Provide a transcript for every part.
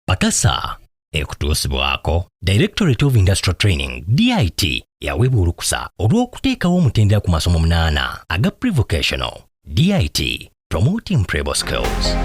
Pakasa ekutuusibwako Directorate of Industrial Training DIT yaweebwa olukusa olw'okuteekawo omutendera ku masomo 8 aga pre-vocational DIT promoting prebo skills.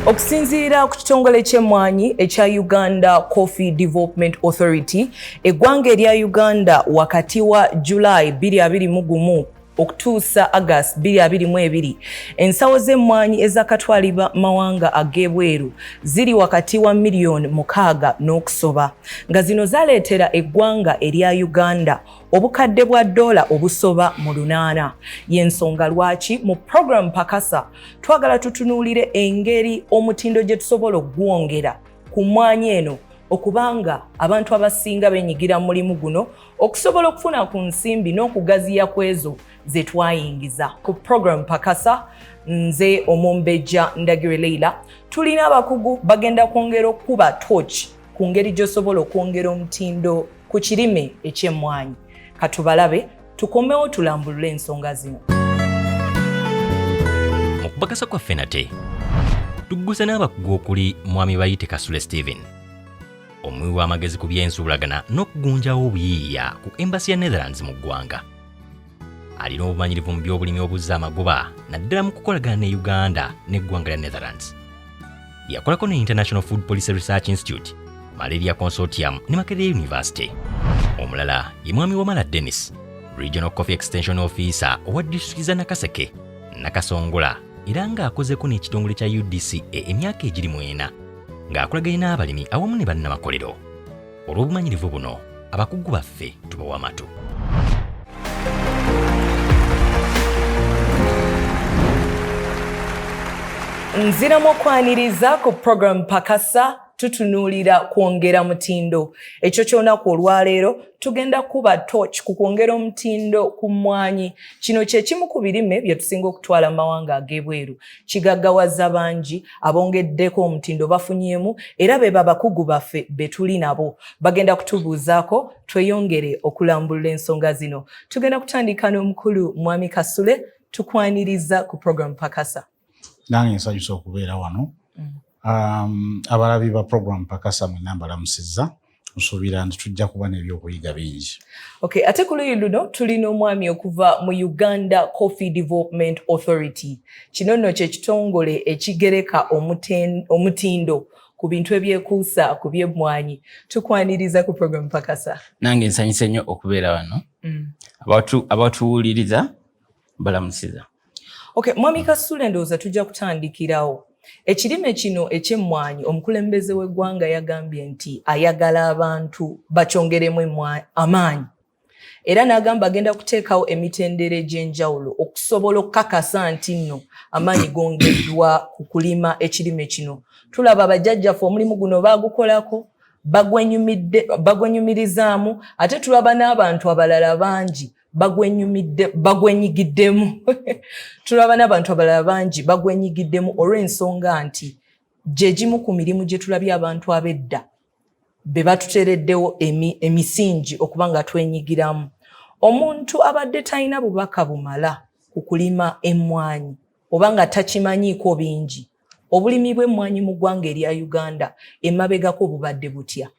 Okusinziira ku kitongole ky'emmwanyi ekya Uganda Coffee Development Authority, eggwanga erya Uganda wakati wa July 2021 okutuusa August 2022, ensawo z'emmwanyi ezakatwalibwa mawanga ag'ebweru ziri wakati wa miliyoni 6 n'okusoba, nga zino zaleetera eggwanga erya Uganda obukadde bwa dola obusoba mu 8. Y'ensonga lwaki mu program Pakasa twagala tutunuulire engeri omutindo gye tusobola okuwongera ku mmwanyi eno okubanga abantu abasinga benyigira mulimu guno okusobola okufuna ku nsimbi n'okugaziya kwezo ze twayingiza. Ku program Pakasa nze Omumbejja Ndagire Leila, tulina abakugu bagenda kwongera okuba torch ku ngeri gy'osobola okwongera omutindo ku kirime eky'emmwanyi. Katubalabe tukomewo tulambulule ensonga zino. Mu kubakasa kwaffe nate tuggusa n'abakugu okuli mwami Bayite Kasule Steven, omuwi w'amagezi ku by'ensuulagana n'okugunjawo obuyiiya ku Embassy ya Netherlands mu ggwanga. Alina obumanyirivu mu by'obulimi obuzza amagoba naddala mu kukolagana ne Uganda n'eggwanga lya Netherlands. Yakolako ne International Food Policy Research Institute, Malaria Consortium ne Makerere University. Omulala ye mwami Wamala Dennis, Regional Coffee Extension Officer owa District za Nakaseke, Nakasongola, era ng'akozeko n'ekitongole kya UDCA emyaka egiri 4 ng'akolaganye n'abalimi awamu ne bannamakolero. Olw'obumanyirivu buno, abakugu baffe tubawa amatu. Nziramu okwaniriza ku program Pakasa tutunuulira kwongera mutindo. Ekyo ky'olunaku olwaleero tugenda kuba torch ku kwongera omutindo ku mmwanyi. Kino kye kimu ku birime bye tusinga okutwala mawanga ag'ebweru. Kigaggawaza bangi abongeddeko omutindo bafunyemu era be babakugu baffe be tuli nabo. Bagenda kutubuuzaako tweyongere okulambulula ensonga zino. Tugenda kutandika n'omukulu mwami Kasule tukwaniriza ku program Pakasa. Nange nsanyusa okubeera wano. Abalabi ba program Pakasa mwenna mbalamusizza, nsuubira nti tujja kuba n'ebyokuyiga bingi. Okay, ate ku luuyi luno tulina omwami okuva mu Uganda Coffee Development Authority. Kino nno kye kitongole ekigereka omutindo ku bintu ebyekuusa ku by'emmwanyi. Tukwaniriza ku program Pakasa. Nange nsanyuse nnyo okubeera wano. Abatuwuliriza mbalamusizza. Okay, mwami Kasule ndowooza tujja kutandikirawo. Ekirime kino eky'emmwanyi omukulembeze w'eggwanga yagambye nti ayagala abantu bakyongeremu amaanyi. Era n'agamba agenda kuteekawo emitendera egy'enjawulo okusobola okukakasa nti nno amaanyi gongeddwa ku kulima ekirime kino. Tulaba abajjajjaffe omulimu guno baagukolako, bagwenyumirizaamu, ate tulaba n'abantu abalala bangi bagwenyigiddemu. Tulaba n'abantu abalala bangi bagwenyigiddemu olw'ensonga nti gye gimu ku mirimu gye tulabye abantu ab'edda be batuteereddewo emisingi okuba nga twenyigiramu. Omuntu abadde talina bubaka bumala ku kulima emmwanyi oba nga takimanyiiko bingi, obulimi bw'emmwanyi mu ggwanga erya Uganda emabegako bubadde butya?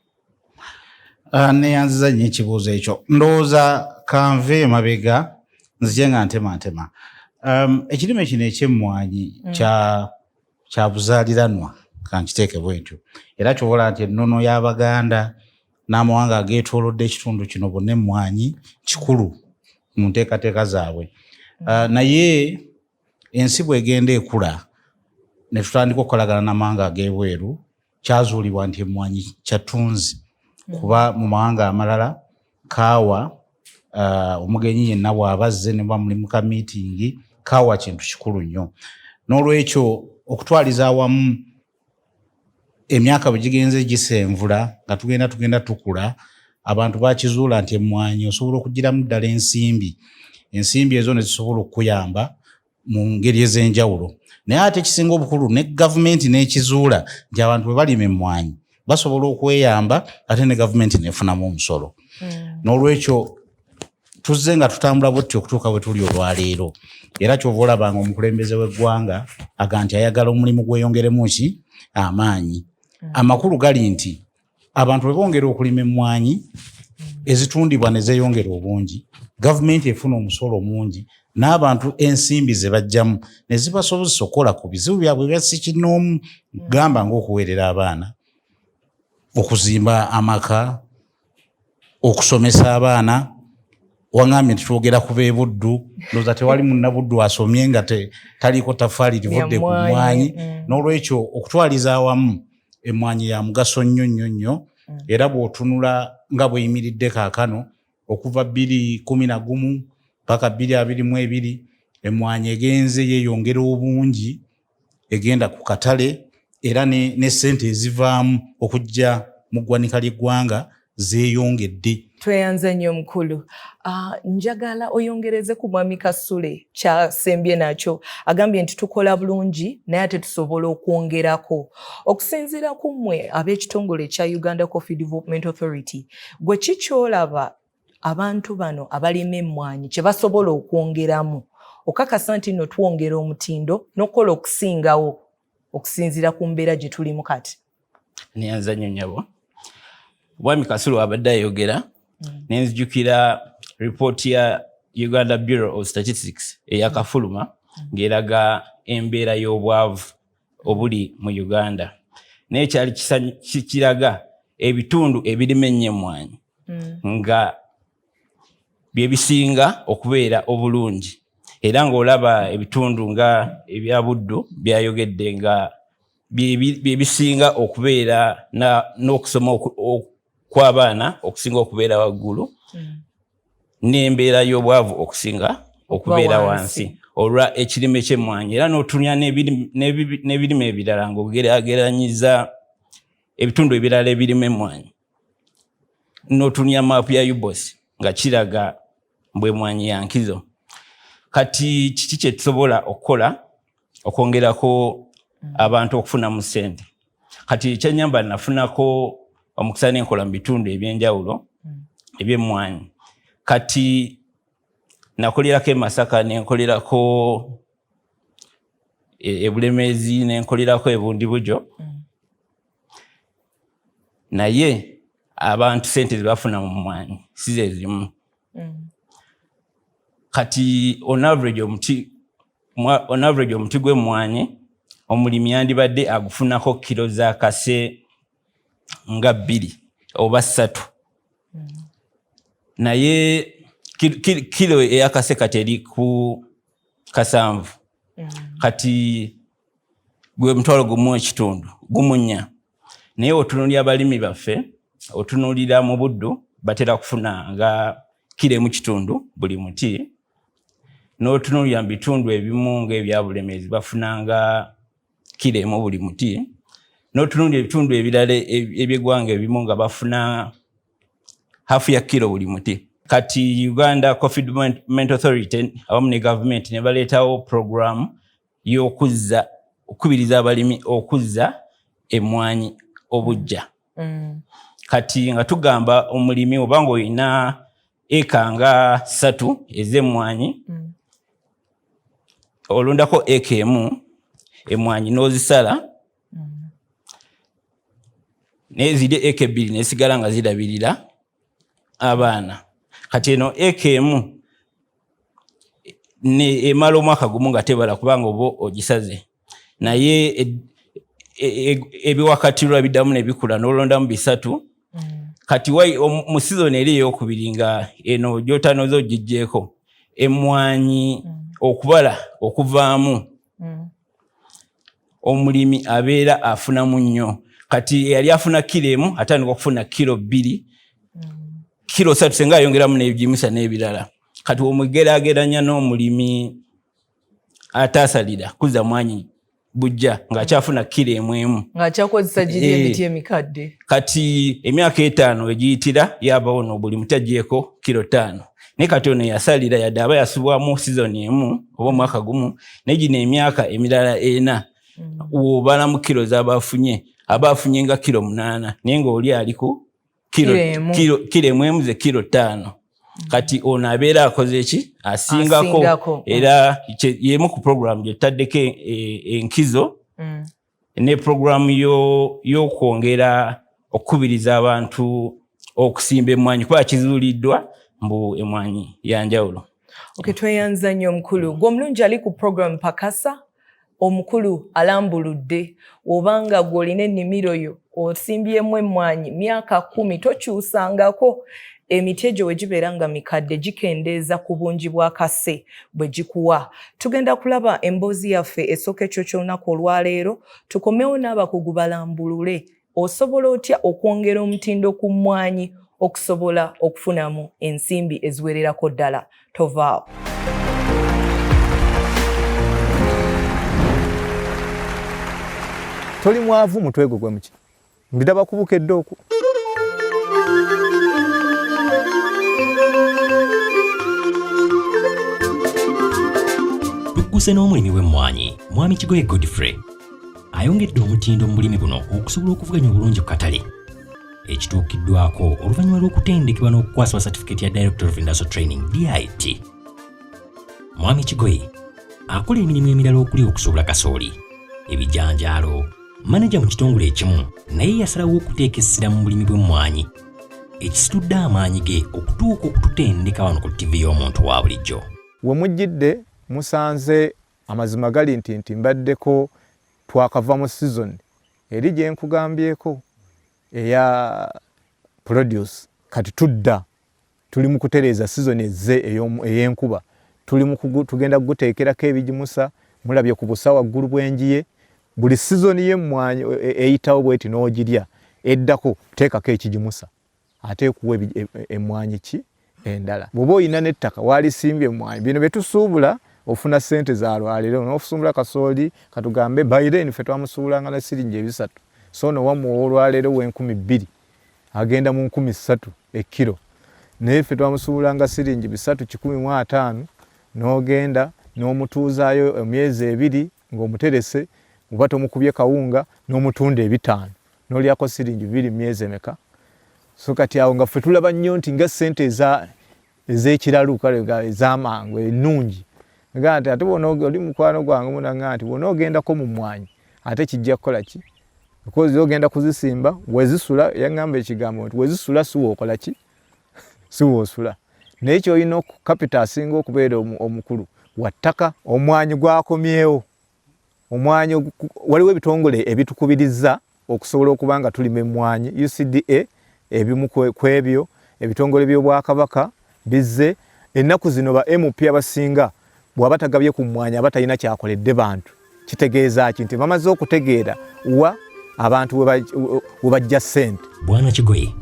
Neyanziza nnyo ekibuuzo ekyo. Ndowooza kanve emabega nzije nga ntema. Ekirime kino eky'emmwanyi kya buzaaliranwa kankiteeke bwentyo. Era kyobola nti ennono y'Abaganda n'amawanga ageetoolodde ekitundu kino bonna emmwanyi kikulu mu nteekateeka zaabwe. Naye ensi bw'egenda ekula ne tutandika okukolagana n'amawanga ag'ebweru, kyazuulibwa nti emmwanyi kyatunzi. Kuba mu mawanga amalala kaawa omugenyi yenna bw'abazze ne bamuli mu ka meeting, kaawa kintu kikulu nnyo. N'olwekyo okutwaliza awamu emyaka bwe gigenze gisenvula nga tugenda tukula, abantu bakizuula nti emmwanyi osobola okugiramu ddala ensimbi ezo ne zisobola okuyamba mu ngeri ez'enjawulo. Naye ate ekisinga obukulu ne gavumenti n'ekizuula nti abantu bwe balima emmwanyi basobola okweyamba ate ne gavumenti neefunamu omusolo. N'olwekyo tuzze nga tutambula butti okutuuka bwe tuli olwaleero. Era kyova olabanga omukulembeze w'eggwanga aga nti ayagala omulimu gweyongeremu ki amaanyi. Amakulu gali nti abantu bwe bongera okulima emmwanyi ezitundibwa ne zeeyongera obungi, gavumenti efuna omusolo mungi, n'abantu ensimbi ze bajjamu ne zibasobozesa okukola ku bizibu byabwe bya ssekinnoomu, gamba ng'okuweerera abaana, okuzimba amaka, okusomesa abaana. Wangambye nti twogera ku beebuddu, ndowooza tewali munnabuddu asomye nga taliiko tafaali livudde ku mmwanyi. N'olwekyo okutwaliza awamu emmwanyi ya mugaso nnyo, era bw'otunula nga bweyimiridde kaakano okuva 2011 paka 2022 emmwanyi egenze yeeyongera obungi, egenda ku katale, era ne ssente ezivaamu okujja mu ggwanika ly'eggwanga zeeyongedde. Tweyanze nnyo mukulu. Njagala oyongereze ku mwami Kasule kyasembye nakyo. Agambye nti tukola bulungi naye ate tusobola okwongerako. Okusinziira ku mmwe ab'ekitongole ekya Uganda Coffee Development Authority, gwe kikyolaba abantu bano abalima emmwanyi kye basobola okwongeramu okakasa nti nno twongera omutindo n'okukola okusingawo okusinziira ku mbeera gye tulimu kati? Neyanza nnyo nnyabo. Mwami Kasule abadde ayogera nenzijukira ripooti ya Uganda Bureau of Statistics eyakafuluma ng'eraga embeera y'obwavu obuli mu Uganda. Naye kyali kiraga ebitundu ebirima ennyo emmwanyi nga bye bisinga okubeera obulungi. Era ng'olaba ebitundu nga ebya Buddu byayogedde nga bye bisinga okubeera n'okusoma kw'abaana okusinga okubeera waggulu, n'embeera y'obwavu okusinga okubeera wansi olwa ekirime ky'emmwanyi. Era n'otunya n'ebirime ebirala ng'ogeraageranyiza ebitundu ebirala ebirime emmwanyi, n'otunya maapu ya UBOS nga kiraga mbwe emmwanyi ya nkizo. Kati kiki kye tusobola okukola okwongerako abantu okufunamu ssente? Kati kyennyamba nafunako omukisa n'enkola mu bitundu eby'enjawulo eby'emmwanyi. Kati nakolerako e Masaka, nenkolerako e Bulemeezi, nenkolerako e Bundibujo. Naye abantu ssente ze bafuna mu mmwanyi si ze zimu. Kati on average omuti gw'emmwanyi omulimi yandibadde agufunako kilo za kase nga 2 oba 3. Naye kilo eyakase kati eri ku 7. Kati gwe mutwalo gumu ekitundu, gumu 4. Naye otunuulira abalimi baffe, otunuulira mu Buddu batera kufuna nga kilo 1 kitundu buli muti. N'otunuulira mu bitundu ebimu ng'ebya Bulemeezi bafuna nga kilo 1 buli muti. N'otunuulira ebitundu ebirala eby'eggwanga ebimu nga bafuna hafu ya kilo buli muti. Kati Uganda Coffee Development Authority awamu ne government ne baleetawo program okukubiriza abalimi okuzza emmwanyi obujja. Kati nga tugamba omulimi obanga olina eka nga 3 ez'emmwanyi, olondako eka emu emmwanyi n'ozisala, naye ziri eka 2 nesigala nga zirabirira abaana. Kati eno eka emu emala omwaka gumu nga tebala kubanga oba ogisaze. Naye ebiwakatirwa biddamu ne bikula n'olondamu 3. Kati mu season eri ey'okubiri nga eno gy'otanoza ogiggyeko, emmwanyi okubala okuvaamu omulimi abeera afunamu nnyo. Kati yali afuna kilo 1 atandika okufuna kilo 2, kilo 3 senga ayongeramu n'ebijimusa n'ebirala. Kati omugeraageranya n'omulimi ataasalira kuzza mwanyi bujja ng'akyafuna kilo 1 ng'akyakozesa giri emiti emikadde. Kati emyaka 5 egiyitira yabawo no buli muti aggyeko kilo 5. ne kati ono yasalira yadde aba yasubwamu season emu oba omwaka gumu negino emyaka emirala 4 wobala mu kilo z'abafunye abafunye nga kilo 8 naye ng'oli aliku kilo emu ze kilo 5 kati ono abeera akoze ki asingako era yemu ku program gye taddeko enkizo ne program y'okwongera okukubiriza abantu okusimba emmwanyi kuba kizuuliddwa mbu emmwanyi yanjawulo. Okay, tweyanza nnyo omukulu. Gw'omulungi ali ku program Pakasa, omukulu alambuludde obanga gw'olina ennimiro yo osimbyemu emmwanyi myaka 10 tokyusangako. Emiti egyo bwe gibeera nga mikadde gikendeeza ku bungi bwa kase bwe gikuwa. Tugenda kulaba emboozi yaffe esooka ekyo ky'olunaku olwaleero, tukomewo n'abakugu balambulule. Osobola otya okwongera omutindo ku mmwanyi okusobola okufunamu ensimbi eziwererako ddala? Tovaawo. Toli mwavu mutwe gwo gwe muki mbidaba ku Bukedde okwo. Tukkuse n'omulimi w'emmwanyi Mwami Kigoye Godfrey ayongedde omutindo mu bulimi buno okusobola okuvuganya obulungi ku katale ekituukiddwako oluvannyuma lw'okutendekebwa n'okukwasibwa certificate ya Director of Industrial Training DIT. Mwami Kigoye akola emirimu emirala okuli okusuubula kasooli, ebijanjaalo, manager mu kitongole ekimu, naye yasalawo okuteeka essira mu bulimi bw'emmwanyi ekisitudde amaanyi ge okutuuka okututendeka wano ku TV y'omuntu wa bulijjo. We mujjidde musanze amazima gali nti mbaddeko twakava mu season eri gye nkugambyeko eya produce kati tudda tuli mu kutereeza season ey'enkuba tugenda kuguteekerako ebigimusa mulabye ku busa waggulu bw'enjiye buli season y'emmwanyi eyitawo bweti n'ogirya eddako teekako ekigimusa ate ekuwa emmwanyi ki endala. Bw'oba oyina n'ettaka walisimbye emmwanyi bino bye tusuubula ofuna sente za lwaleero n'ofusumbula kasooli katugambe bayireni ffe twamusuubulanga na siringi 3 so no wamuwa olwaleero w'2,000 agenda mu 3,000 ekiro naye ffe twamusuubulanga siringi 315 n'ogenda n'omutuuzaayo emyezi 2 ng'omuterese oba tomukubye kawunga n'omutunda 5 n'olyako siringi 2 myezi emeka. So kati awo nga ffe tulaba nnyo nti nga sente ez'ekiralu kale ez'amangu ennungi nga nti ate bona oli mukwano gwange munanga nti bona ogendako mu mmwanyi ate kijja kukola ki because ogenda kuzisimba wezisula yangamba ekigambo nti wezisula siwo okola ki siwo osula naye kyolina capital asinga okubeera omukulu wattaka omwanyi gwakomyewo. Omwanyi waliwo ebitongole ebitukubiriza okusobola okuba nga tulima emmwanyi UCDA ebimu kwebyo ebitongole by'obwakabaka bizze ennaku zino ba MP abasinga bw'aba tagabye ku mmwanyi aba talina kyakoledde bantu. Kitegeeza ki nti bamaze okutegeera wa abantu we bajja ssente. Bwana Kigoye,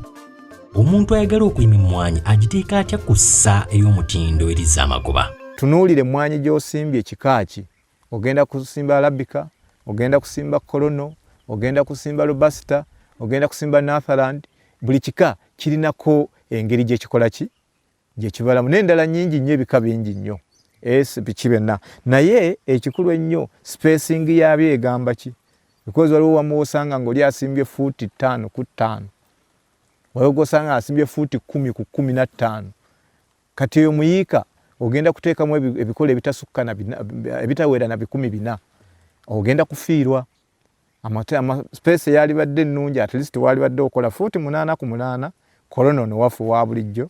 omuntu ayagala okulima emmwanyi agiteeka atya ku ssa ey'omutindo eriza amagoba? Tunuulire emmwanyi gy'osimbye kika ki. Ogenda kusimba Arabica, ogenda kusimba Korono, ogenda kusimba Robusta, ogenda kusimba Northland. Buli kika kirinako engeri gye kikola ki gye kibalamu n'endala nnyingi nnyo ebika bingi nnyo bikibenna naye ekikulu ennyo spacing yabyo egamba ki because waliwo wamu osanga ng'oli asimbye fuuti 5 ku 5 waliwo osanga asimbye fuuti 10 ku 15 kati eyo muyiika ogenda kuteekamu ebikola ebitasukka ebitawera na 14 ogenda kufiirwa. Space yali badde nnungi at least wali badde okola fuuti 8 ku 8 kolono no wafu wa bulijjo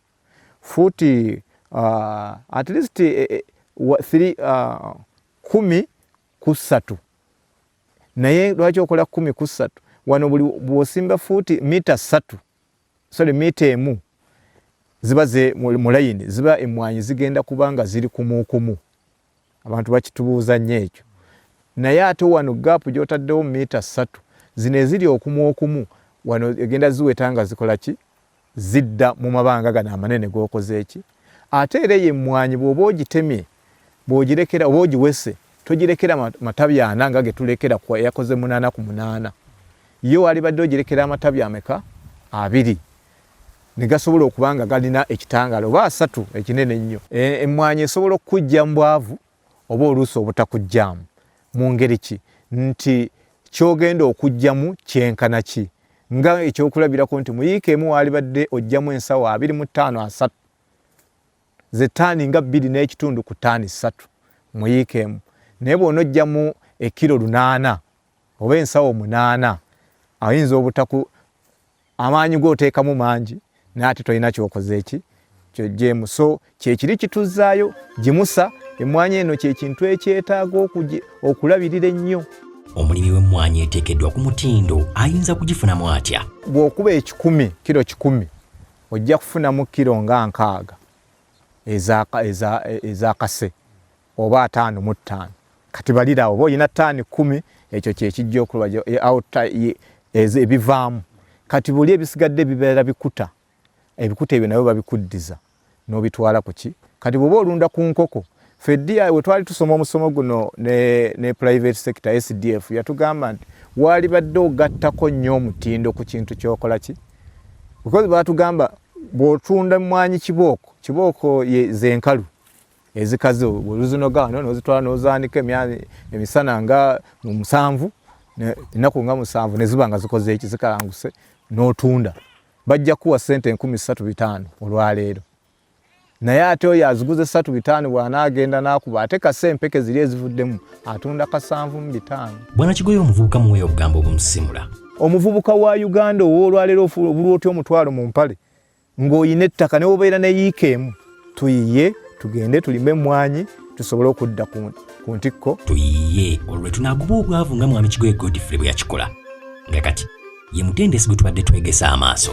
fuuti at least 10 ku 3 naye lwaki okola 10 ku 3 wano buli bwosimba fuuti mita 3 mita emu ziba mu layini ziba emmwanyi zigenda kubanga ziri kumukumu abantu bakitubuuza nnyo ekyo naye ate wano gap gy'otaddewo mita 3 zino eziri okumu wano egenda ziwetanga zikola ki zidda mu mabanga gano amanene g'okoze eki ate era emmwanyi bw'oba ogitemye bw'ogirekera oba ogiwese togirekera matabi 4 nga ge tulekera yakoze 8 ku 8 yo wali badde ogirekera amatabi ameka 2 ne gasobola okuba nga galina ekitangalo oba 3 ekinene ennyo. Emmwanyi esobola okujja mu bwavu oba oluusi obutakujjaamu. Mu ngeri ki? Nti kyogenda okujjamu kyenkana ki? Nga ekyokulabirako nti mu wiiki emu waalibadde ojjamu ensawo 25 ze ttaani nga 2 n'ekitundu ku ttaani 3 mu wiiki emu. Naye bw'onojjamu ekiro 8 oba ensawo 8 ayinza obutaku amaanyi g'oteekamu mangi naye ate tolina kyokoze eki kyojjeemu. So kyekiri kituzaayo gimusa emmwanyi eno kyekintu ekyetaaga okulabirira ennyo. Omulimi w'emmwanyi eteekeddwa ku mutindo ayinza kugifunamu atya? Bw'okuba kilo 10 ojja kufunamu kilo nga 6 ezakase oba 5 mu 5. Kati balira oba olina ttaani 10 ekyo kyekijja okuba ebivaamu. Kati buli ebisigadde bibeera bikuta. Ebikuta ebyo nabyo babikuddiza n'obitwala ku ki. Kati bw'oba olunda ku nkoko, feddia we twali tusoma omusomo guno ne private sector SDF yatugamba nti waalibadde ogattako nnyo omutindo ku kintu kyokola ki. Because baatugamba bw'otunda emmwanyi kibooko zenkalu ezikaze oluzinoga wano n'ozitwala n'ozaanika emisana nga 7 ennaku nga 7 ne ziba nga zikoze eki zikalanguse n'otunda. Bajja kuwa sente 35,000 olwaleero. Naye ate oyo aziguze 35,000 bw'anaagenda n'akuba ate kase empeke ziri ezivuddemu atunda 7,500. Bwana Kigoya omuvubuka muwe obugambo obumusimula. Omuvubuka wa Uganda olwaleero obulwa otya omutwalo mu mpale ng'oyina ettaka ne obeera ne yiika emu. Tuyiye tugende tulime emmwanyi tusobole okudda ku ntikko. Tuyiye olwe tunaagoba obwavu nga mwami Kigoya Godfrey bwe yakikola. Nga kati ye mutendesi gwe tubadde twegesa amaaso.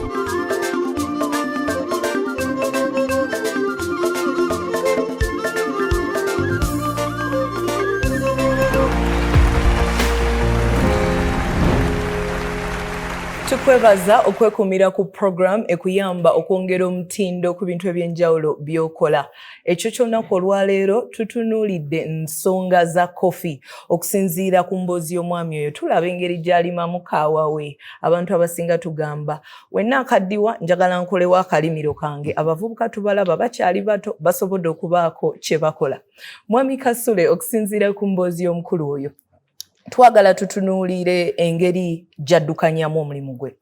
Tukwebaza okwekumira ku program ekuyamba okwongera omutindo ku bintu ebyenjawulo byokola. Ekyo ky'olunaku olwaleero tutunuulidde ensonga za kofi okusinziira ku mboozi y'omwami oyo. Tulaba engeri gy'alimamu kaawa we. Abantu abasinga tugamba wenna akaddiwa njagala nkolewo akalimiro kange. Abavubuka tubalaba bakyali bato basobodde okubaako kye bakola. Mwami Kasule okusinziira ku mboozi y'omukulu oyo, twagala tutunuulire engeri gy'addukanyamu omulimu gwe.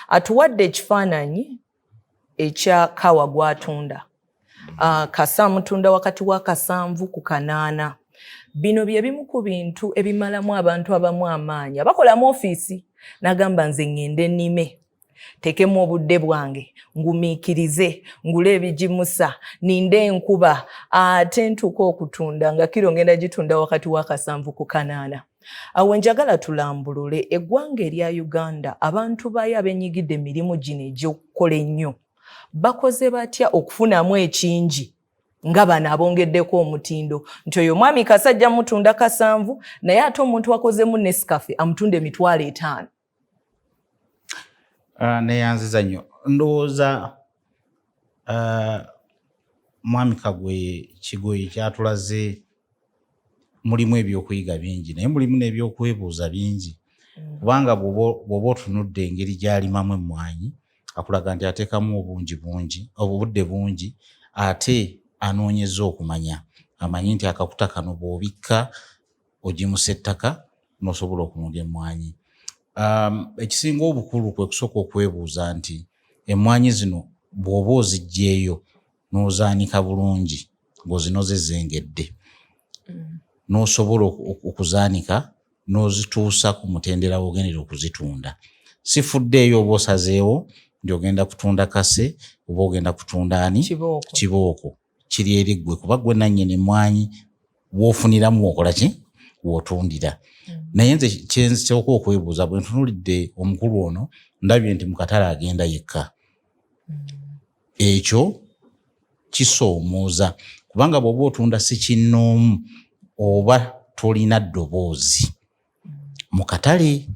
Atuwadde ekifaananyi ekya kawa gw'atunda. Kasa amutunda wakati wa 7 ku 8. Bino bye bimu ku bintu ebimalamu abantu abamu amaanyi. Abakolamu ofiisi n'agamba nze ŋŋende nnime, tekemu obudde bwange, ngumiikirize, ngule ebigimusa, ninde enkuba, ate ntuuka okutunda nga kiro ngenda gitunda wakati wa 7 ku 8. Awo njagala tulambulule eggwanga erya Uganda abantu bayo abenyigidde emirimu gino egy'okukola ennyo bakoze batya okufunamu ekingi nga bano abongeddeko omutindo nti oyo mwami Kasajja mutunda 7 naye ate omuntu wakozemu Nescafe amutunda 5,000. Neyanziza nnyo ndowooza mwami Kigoya kyatulaze mulimu ebyokuyiga bingi naye mulimu n'ebyokwebuuza bingi. Kubanga bw'oba otunudde engeri gy'alimamu emmwanyi akulaga nti ateekamu obudde bungi ate anoonyeza okumanya. Amanyi nti akakuta kano bw'obikka ogimusa ettaka n'osobola okununga emmwanyi. Ekisinga obukulu kwe kusooka okwebuuza nti emmwanyi zino bw'oba oziggyeeyo n'ozaanika bulungi ng'ozinoze zengedde n'osobola okuzaanika n'ozituusa ku mutendera w'ogendera okuzitunda. Sifuddeeyo oba osazeewo nti ogenda kutunda kase oba ogenda kutunda kibooko. Kiri eri ggwe kuba ggwe nannyini emmwanyi w'ofuniramu w'okola ki? W'otundira. Naye nze kyensooka okwebuuza bwe ntunuulidde omukulu ono ndabye nti mu katale agenda yekka. Ekyo kisoomooza kubanga bw'oba otunda si kinnoomu oba tolina ddoboozi. Mu katale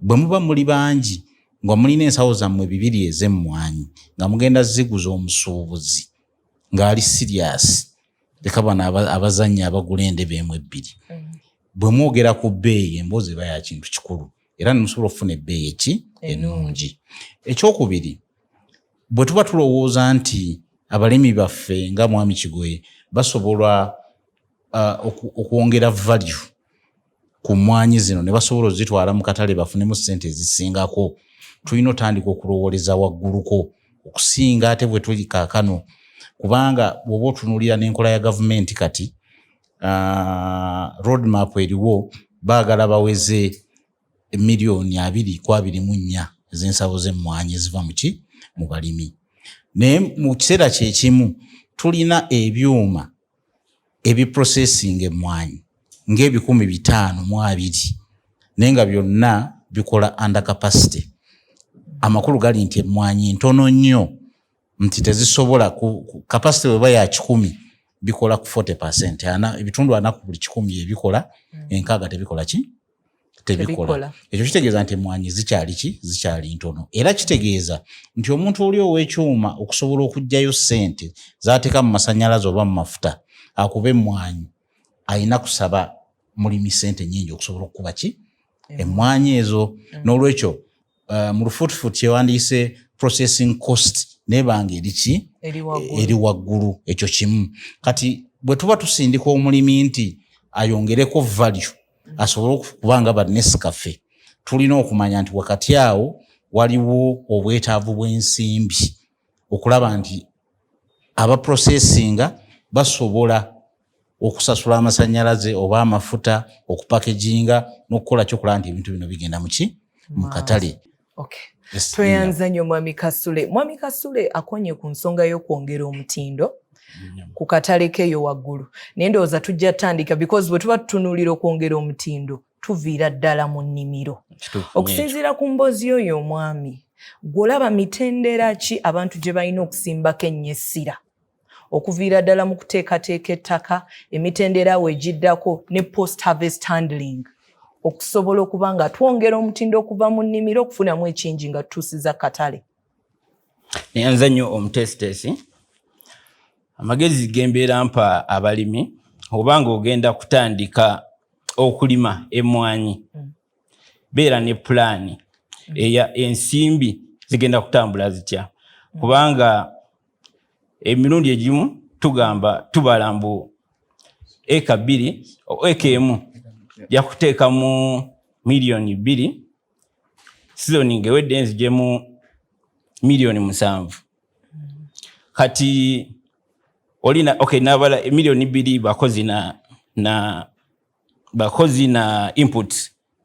bwe muba muli bangi nga mulina ensawo zammwe 2 ez'emmwanyi nga mugenda ziguza omusuubuzi ng'ali siriasi, leka bano abazannya abagula endebe emu 2. Bwe mwogera ku bbeeyi emboozi eba ya kintu kikulu era nemusobola okufuna ebbeeyi ennungi. Ekyokubiri, bwe tuba tulowooza nti abalimi baffe nga Mwami Kigoye basobola okwongera value ku mmwanyi zino ne basobola ozitwala mu katale bafunemu ssente ezisingako, tulina otandika okulowooleza wagguluko okusinga ate bwe tuli kaakano, kubanga bw'oba otunuulira n'enkola ya gavumenti kati roadmap eriwo baagala baweze miliyoni 2.24 ez'ensawo z'emmwanyi eziva mu balimi. Naye mu kiseera kyekimu tulina ebyuma ebiprocessing emmwanyi nga520 naye nga byonna bikola under capacity. Amakulu gali nti emmwanyi ntono nnyo nti tezisobola ku capacity weba ya 10 bikola ku 40%, ebitundu 4 ku buli 10 ebikola, 6 tebikola ki? Tebikola. Ekyo kitegeeza nti emmwanyi zikyali ntono. Era kitegeeza nti omuntu oli ow'ekyuma okusobola okuggyayo ssente z'ateeka mu masannyalaze oba mu mafuta akuba emmwanyi ayina kusaba mulimi ssente nnyingi okusobola okukuba ki? Emmwanyi ezo. N'olwekyo mu lufuutifuuti kyewandiise processing cost nebanga eri waggulu. Ekyo kimu. Kati bwe tuba tusindika omulimi nti ayongereko value asobole okubanga bannesikaffe, tulina okumanya nti wakati awo waliwo obwetaavu bw'ensimbi okulaba nti abaprocessinga basobola okusasula amasannyalaze oba amafuta, okupakeginga n'okukola kyokulaba nti ebintu bino bigenda mu katale. Okay. Tweyanza nnyo Mwami Kasule. Mwami Kasule akonye ku nsonga y'okwongera omutindo ku katale keyo waggulu. Naye ndowooza tujja tandika because bwe tuba tutunuulira okwongera omutindo tuviira ddala mu nnimiro. Okusinziira ku mboozi oyo omwami, gw'olaba mitendera ki abantu gye balina okusimbako ennyessira okuviira ddala mu kuteekateeka ettaka, emitendera weegiddako ne post harvest handling okusobola okuba nga twongera omutindo okuva mu nnimiro okufunamu ekingi nga tutuusiza katale? Neyanza nnyo omutesitesi. Amagezi gembeera mpa abalimi obanga ogenda kutandika okulima emmwanyi, beera ne pulaani eya ensimbi zigenda kutambula zitya, kubanga emirundi egimu tugamba tubala mbu eka 2 eka emu yakuteeka mu miliyoni 2, sizoni ngewedde nzijemu miliyoni 7. Kati olina nabala miliyoni 2 bakozi na input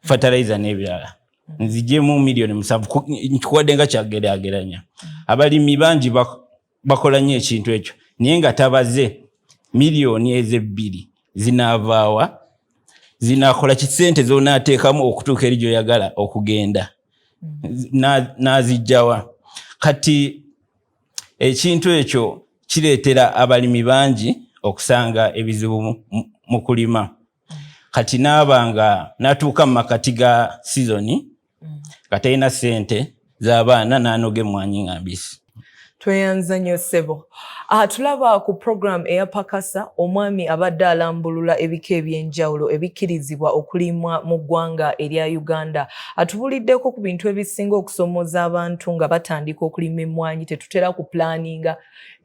fertilizer n'ebirala nzijemu miliyoni 7, nkuwadde nga kyageraageranya. Abalimi bangi bakola nnyo ekintu ekyo naye nga tabaze miliyoni 2 zinaavaawa, zinakola kisente zonaateekamu okutuuka eri gy'oyagala okugenda, n'azijjawa. Kati ekintu ekyo kireetera abalimi bangi okusanga ebizibu mu kulima. Kati naabanga natuuka mu makati ga sizoni katalina ssente z'abaana n'anoga emmwanyi nga mbisi. Tweyanza nnyo ssebo. Tulaba ku program eya Pakasa omwami abadde alambulula ebika ebyenjawulo ebikkirizibwa okulimwa mu ggwanga erya Uganda. Atubuliddeko ku bintu ebisinga okusomoza abantu nga batandika okulima emmwanyi, tetutera ku planinga.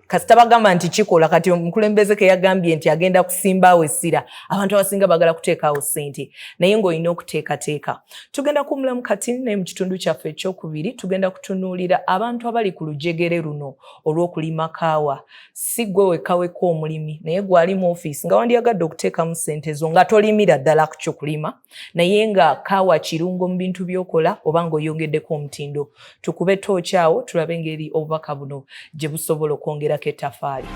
Kasita bagamba nti kikola, kati omukulembeze ke yagambye nti agenda kusimbawo essira, abantu abasinga bagala kuteekawo ssente, naye ng'olina okuteekateeka. Tugenda kumulamu kati naye mu kitundu kyaffe ekyokubiri tugenda kutunuulira abantu abali ku lujegere luno olw'okulima kaawa. Si ggwe wekka omulimi, naye gwali mu ofiisi nga wandyagadde okuteekamu ssente zo nga tolimira ddala ku kyokulima, naye nga kaawa kirungo mu bintu by'okola oba ng'oyongeddeko omutindo. Tukube tooki awo tulabe engeri obubaka buno gye busobola okwongera ketafaali.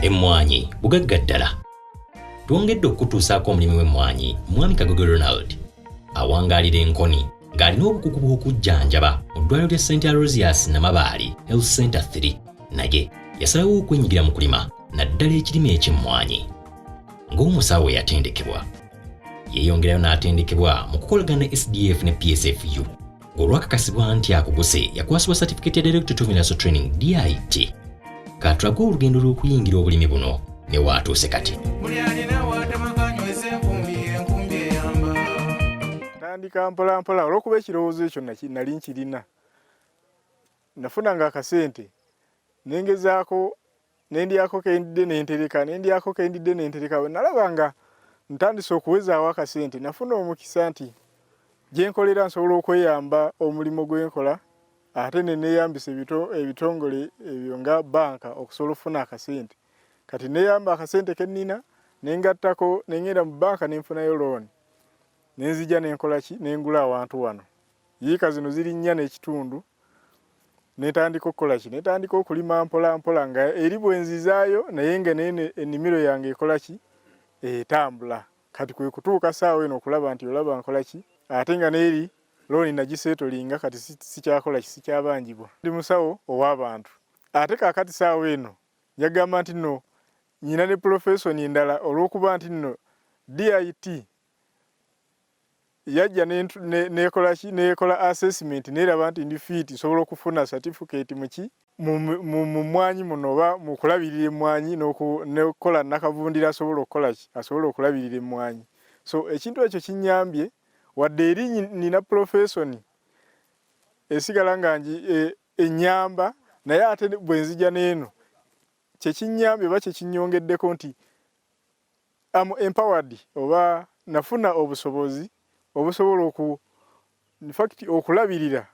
Emmwanyi bugagga ddala. Twongedde okutuusaako omulimi w'emmwanyi Mwami Kagogo Ronald awangaalira enkoni ng'alina obukugu bw'okujjanjaba mu ddwaliro lya St. Aloysius Namabaali Health Center 3, naye yasalawo okwenyigira mu kulima naddala ekirime eky'emmwanyi. Ng'omusawo yatendekebwa, yeeyongerayo n'atendekebwa mu kukolagana ne SDF ne PSFU ng'olwakakasibwa nti akuguse yakwasibwa Certificate ya Direct to Mineral Training DIT. Katulaga olugendo lw'okuyingira obulimi buno ne waatuuse kati. Tandika mpola mpola olw'okuba ekirowoozo ekyo nali nkirina. Nafunanga akasente nengezaako nendyako kendidde nentereka bwe nalabanga ntandise okuwezaawo akasente nafuna omukisa nti gye nkolera nsobola okweyamba omulimu gwenkola ate ne neeyambisa ebitongole ebyo nga banka okusobola okufuna akasente. Kati neeyamba akasente kennina nengattako nengenda mu banka nenfunayo looni nenzija nenkola ki nengula awantu wano. Yiika zino ziri 4.5 netandika okukola ki netandika okulima mpola mpola nga eri bwenzizaayo naye nga nene ennimiro yange ekola ki etambula. Kati kwe kutuuka saawa eno okulaba nti olaba nkola ki ate nga neeri looni nagiseetolinga kati sikyakola ki sikyabanjibwa. Ndi musawo ow'abantu ate kaakati saawa eno njagamba nti nno nyina ne profession endala olw'okuba nti nno DIT yajja nekola ki nekola assessment neraba nti ndi fit nsobola okufuna certificate muki mu mwanyi muno oba mu kulabirira emmwanyi n'okukola nakavundira asobola okukola ki asobola okulabirira emmwanyi. So ekintu ekyo kinnyambye wadde eri nina profession esigala nga ennyamba naye ate bwe nzija n'eno kyekinnyambye oba kyekinnyongeddeko nti am empowered oba nafuna obusobozi obusobola okulabirira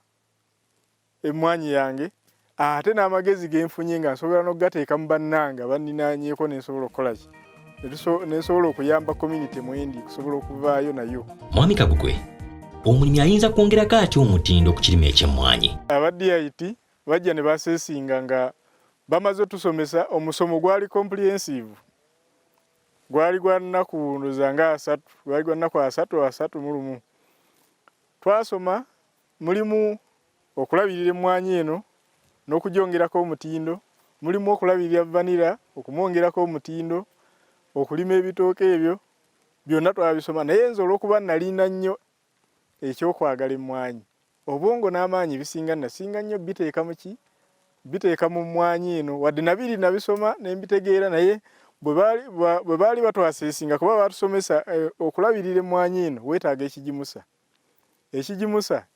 emmwanyi yange ate n'amagezi genfunye nga nsobola n'okugateeka mu bannanga banninaanyeeko nensobola okukola ki nensobola okuyamba community mwendi kusobola okuvaayo nayo. Mwami Kagugwe, omulimi ayinza kwongerako atya omutindo ku kirime eky'emmwanyi? Aba DIT bajja ne baseesinga nga bamaze otusomesa omusomo gwali comprehensive gwali gwa nnaku ndoza nga 3 gwali gwa nnaku 3 twasoma mulimu okulabirira emmwanyi eno n'okugyongerako omutindo, mulimu okulabirira vanilla okumwongerako omutindo, okulima ebitooke ebyo byonna twabisoma naye nze olw'okuba nalina nnyo ekyokwagala emmwanyi obwongo n'amaanyi nasinga nnyo biteeka mu mmwanyi eno wadde nabiri nabisoma nembitegeera naye bwe baali batwaseesinga kuba batusomesa okulabirira emmwanyi eno weetaaga ekigimusa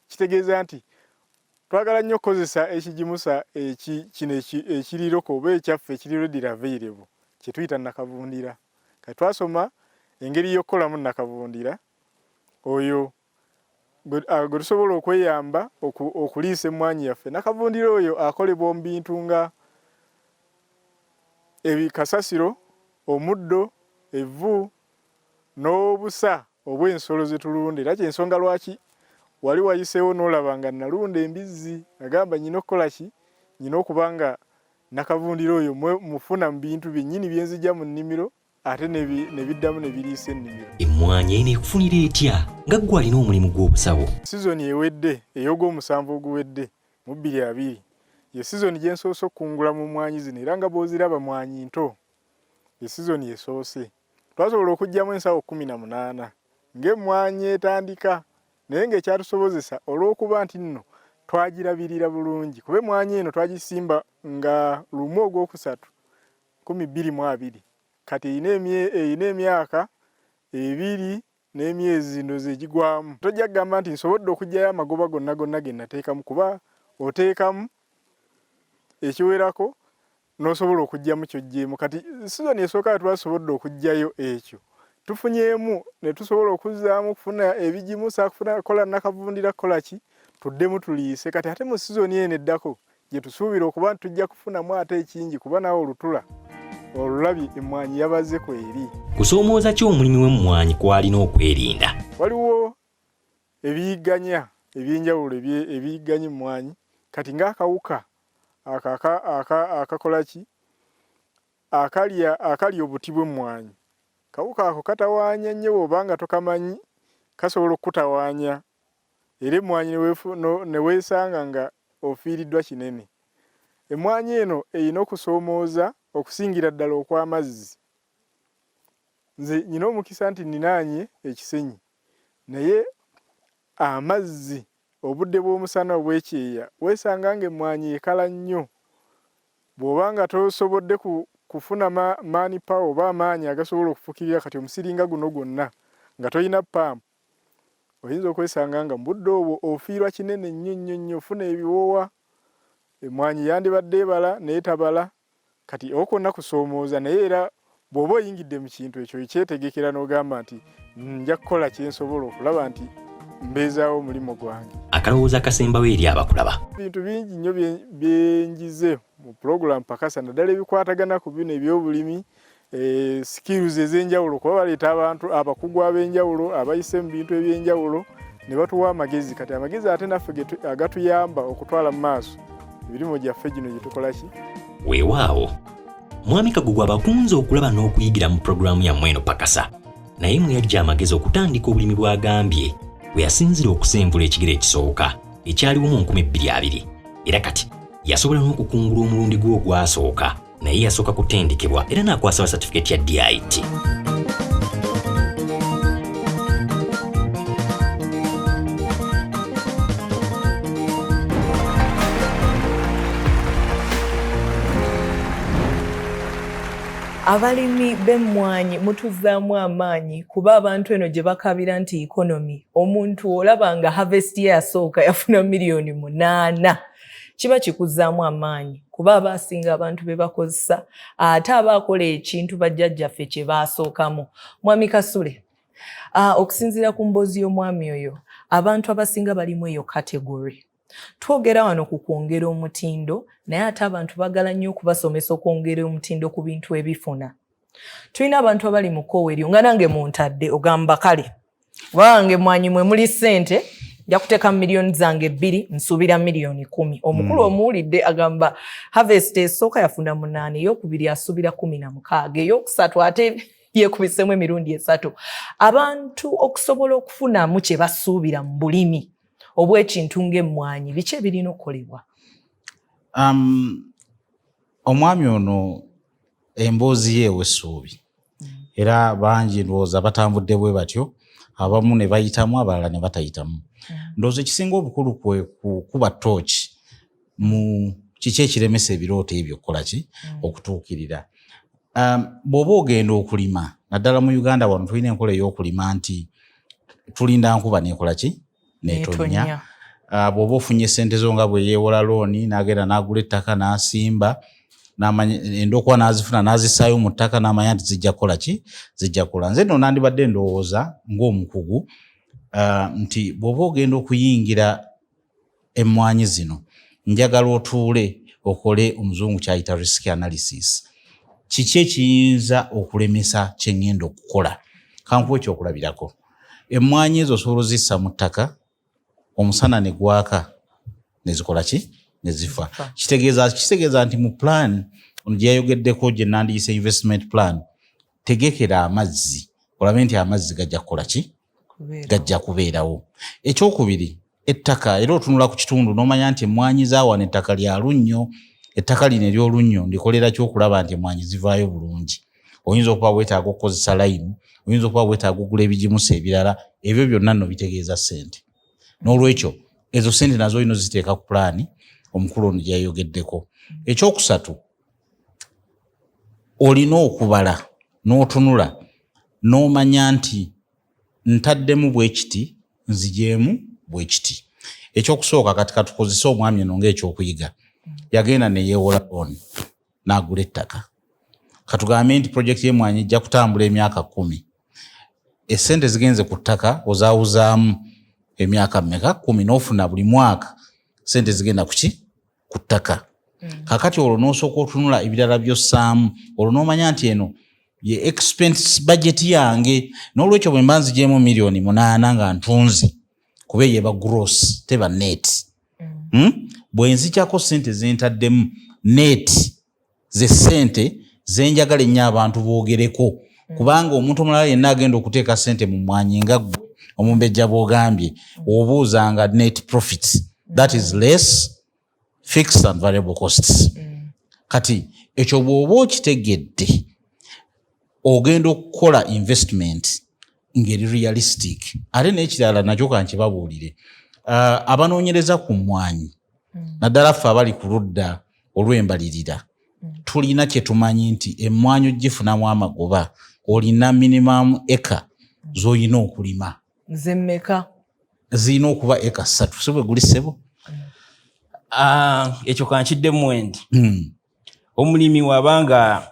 kitegeeza nti twagala nnyo okukozesa ekigimusa kino ekiriroko oba ekyaffe ekiri readily available kye tuyita nakavundira. Kati twasoma engeri y'okukolamu nakavundira oyo gwe tusobola okweyamba okuliisa emmwanyi yaffe. Nakavundira oyo akolebwa mu bintu nga ebikasasiro, omuddo, evvu n'obusa obw'ensolo ze tulunda. Era kyensonga lwaki wali wayiseewo n'olaba nga nalunda embizzi agamba nyina okukola ki nyina okuba nga nakavundira oyo mufuna mu bintu byennyini byenzijja mu nnimiro ate ne biddamu ne biriisa ennimiro. Emmwanyi eno ekufunira etya nga ggwe alina omulimu gw'obusawo? Sizoni ewedde ey'ogw'omusanvu oguwedde mu 2020 ye sizoni gye nsoose okukungula mu mmwanyi zino era nga bw'oziraba mmwanyi nto ye sizoni esoose. Twasobola okugyamu ensawo 18 ng'emmwanyi etandika naye ng'ekyatusobozesa olw'okuba nti nno twagirabirira bulungi kuba emmwanyi eno twagisimba nga lumu ogwokusatu 2022 kati eyina emyaka 2 n'emyezi ndoze egigwamu. Tojja kugamba nti nsobodde okuggyayo amagoba gonna ge nateekamu kuba oteekamu ekiwerako n'osobola okuggyamu ky'oggyemu. Kati sizoni esooka twasobodde okuggyayo ekyo tufunyeemu ne tusobola okuzzaamu okufuna ebigimusa kola nakavundira kola ki tuddemu tuliise. Kati ate mu sizoni eno eddako gye tusuubira okuba nti tujja kufunamu ate ekingi kuba nawe olutula olulabye emmwanyi yabaze ku eri. Kusoomooza ki omulimi w'emmwanyi kw'alina okwerinda? Waliwo ebiyigganya ebyenjawulo ebiyigganya emmwanyi kati ng'akawuka akakola ki akalya obuti bw'emmwanyi. Kawuka ako katawaanya nnyo bw'oba nga tokamanyi kasobola okutawaanya era emmwanyi ne weesanga nga ofiiriddwa kinene. Emmwanyi eno erina okusoomooza okusingira ddala okw'amazzi. Nze nyina omukisa nti ninaanye ekisenyi naye amazzi obudde bw'omusana obw'ekyeya weesanga ng'emmwanyi ekala nnyo. Bw'oba nga tosobodde kufuna mani power oba amaanyi agasobola okufukirira kati omusiringa guno gwonna nga toyina pampu oyinza okwesanga nga mu budde obwo ofiirwa kinene nnyo ofuna ebiwoowa emmwanyi yandibadde ebala naye tabala kati okonna kusoomooza naye era bw'oba oyingidde mu kintu ekyo ekyetegekera n'ogamba nti nja kukola kyensobola okulaba nti mbeezaawo omulimu gwange. Akalowooza akasembawo eri abakulaba. Bintu bingi nnyo byenjize mu program Pakasa naddala ebikwatagana ku bino ebyobulimi skills ez'enjawulo kuba baleeta abantu abakugu ab'enjawulo abayise mu bintu eby'enjawulo ne batuwa amagezi kati amagezi ate naffe agatuyamba okutwala mu maaso ebirimo gyaffe gino gye tukola ki. Weewaawo Mwami Kagugu abakunze okulaba n'okuyigira mu programu yammwe eno Pakasa naye mwe yajja amagezi okutandika obulimi bw'agambye bwe yasinzira okusembula ekigere ekisooka ekyaliwo mu 2020 era kati yasobola n'okukungula omulundi gwe ogwasooka naye yasooka kutendekebwa era n'akwasibwa certificate ya DIT. Abalimi b'emmwanyi mutuzaamu amaanyi kuba abantu eno gye bakabira nti economy omuntu olaba nga harvest ye yasooka yafuna miliyoni 8 kiba kikuzaamu amaanyi kuba abasinga abantu be bakozesa ate abaakola ekintu bajjajjaffe kye baasookamu. Mwami Kasule, okusinziira ku mboozi y'omwami oyo abantu abasinga balimu eyo category. Twogera wano ku kwongera omutindo naye ate abantu bagala nnyo okubasomesa okwongera omutindo ku bintu ebifuna. Tulina abantu abali mu koowa eryo nga nange muntadde ogamba kale wange emmwanyi mwe muli ssente nja kuteeka miliyoni zange 2 nsuubira miliyoni 10. Omukulu omuwulidde agamba harvest esooka yafuna 8 ey'okubiri asuubira 16 ey'okusatu ate yeekubisemu emirundi 3. Abantu okusobola okufunamu kye basuubira mu bulimi obw'ekintu ng'emmwanyi biki ebirina okukolebwa? Omwami ono emboozi ye w'essuubi era bangi ndowooza batambudde bwe batyo abamu ne bayitamu abalala ne batayitamu. Ndowooza ekisinga obukulu kwe kukuba tooki mu kiki ekiremesa ebirooto ebyo okukola ki okutuukirira. Bw'oba ogenda okulima naddala mu Uganda wano tulina enkola ey'okulima nti tulinda nkuba nekola ki netonya. Bw'oba ofunye ssente zo nga bwe yeewola looni n'agenda n'agula ettaka n'asimba endokwa n'azifuna n'azissaayo mu ttaka n'amanya nti zijja kukola ki zijja kukola. Nze nno nandibadde ndowooza ng'omukugu nti bw'oba ogenda okuyingira emmwanyi zino njagala otuule okole omuzungu kyayita risk analysis. Kiki ekiyinza okulemesa kye ngenda okukola? Kankuwa ekyokulabirako. Emmwanyi ezo osobola ozissa mu ttaka omusana ne gwaka ne zikola ki ne zifa. Kitegeeza nti mu plan ono gye yayogeddeko gye nandiyise investment plan tegekera amazzi olabe nti amazzi gajja kukola ki gajja kubeerawo. Ekyokubiri ettaka era otunula ku kitundu n'omanya nti emmwanyi zaawana ettaka lya lunnyo ettaka lino ery'olunnyo ndikolera ky'okulaba nti emmwanyi zivaayo bulungi. Oyinza okuba weetaaga okukozesa layimu, oyinza okuba weetaaga okugula ebigimusa ebirala, ebyo byonna nno bitegeeza ssente. N'olwekyo ezo ssente nazo olina oziteeka ku pulaani omukulu ono gyayogeddeko. Ekyokusatu olina okubala n'otunula n'omanya nti ntaddemu bwe kiti nzigyemu bwe kiti. Ekyokusooka kati katukozesa omwami eno ng'ekyokuyiga yagenda ne yeewola looni n'agula ettaka. Katugambe nti projekiti y'emmwanyi ejja kutambula emyaka 10. Essente zigenze ku ttaka ozaawuzaamu emyaka mmeka 10 n'ofuna buli mwaka ssente zigenda kuki ku ttaka. Kakati olwo n'osooka otunula ebirala by'ossaamu olwo n'omanya nti eno ye expense budget yange n'olwekyo bwe mba nzigyemu miliyoni 8 nga ntunze kuba yeba gross teba net. Bwe nzikyako ssente zentaddemu net ze ssente zenjagala ennyo abantu boogereko kubanga omuntu omulala yenna agenda okuteeka ssente mu mmwanyi nga ggwe omumbejja bw'ogambye obuuzanga net profits that is less fixed and variable costs. Kati ekyo bw'oba okitegedde ogenda okukola investment ngeri realistic. Ate n'ekirala nakyo kankibabuulire abanoonyereza ku mmwanyi naddala ffe abali ku ludda olw'embalirira tulina kye tumanyi nti emmwanyi ogifunamu amagoba olina minimum eka z'olina okulima. Zemmeka? Zirina okuba eka 3 si bwe guli ssebo? Ekyo kankiddemu endi. Omulimi wabanga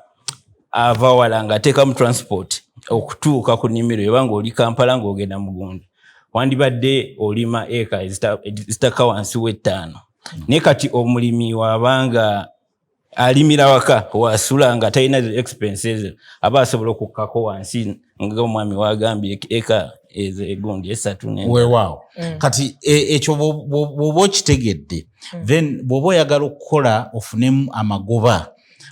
ava wala ng'ateekamu transport okutuuka ku nnimiro ebanga oli Kampala ng'ogenda Mugundu, wandibadde olima eka ezitaka wansi w'ettaano. Naye kati omulimi wabanga alimira waka wasula nga talina expenses aba asobola okukkako wansi ng'omwami wagambye eka egundi 3. Weewaawo. Kati ekyo bw'oba okitegedde, then bw'oba oyagala okukola ofunemu amagoba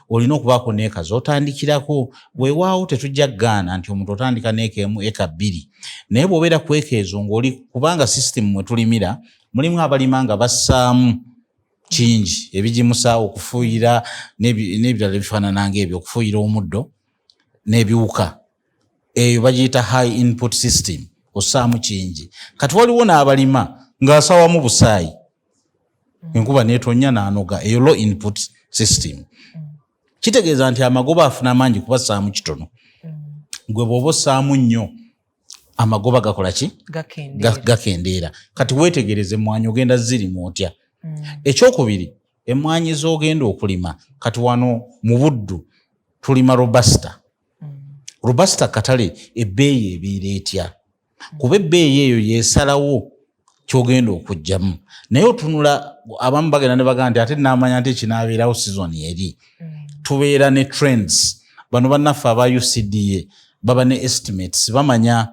olina okubaako n'eka z'otandikirako. Weewaawo tetujja kugaana nti omuntu otandika n'eka emu eka 2, naye bw'obeera ku eka ezo ng'oli, kubanga system mwe tulimira mulimu abalima nga bassaamu kingi ebigimusa okufuuyira n'ebirala ebifaanana ng'ebyo, okufuuyira omuddo n'ebiwuka. Eyo bagiyita high input system, ossaamu kingi. Kati waliwo n'abalima ng'asawamu busaayi, enkuba n'etonnya n'anoga, eyo low input system. Kitegeeza nti amagoba afuna mangi kuba ssaamu kitono. Gwe bw'oba ossaamu nnyo amagoba gakola ki? Gakendeera. Kati weetegereze emmwanyi ogenda zirimu otya. Ekyokubiri, emmwanyi z'ogenda okulima, kati wano mu Buddu tulima robusta. Robusta katale ebbeeyi ebiira etya? Kuba ebbeeyi eyo yeesalawo ky'ogenda okuggyamu. Naye otunula, abamu bagenda ne bagamba nti ate n'amanya nti kinaabeerawo season eri. Tubeera ne trends. Bano bannaffe aba UCDA baba ne estimates, bamanya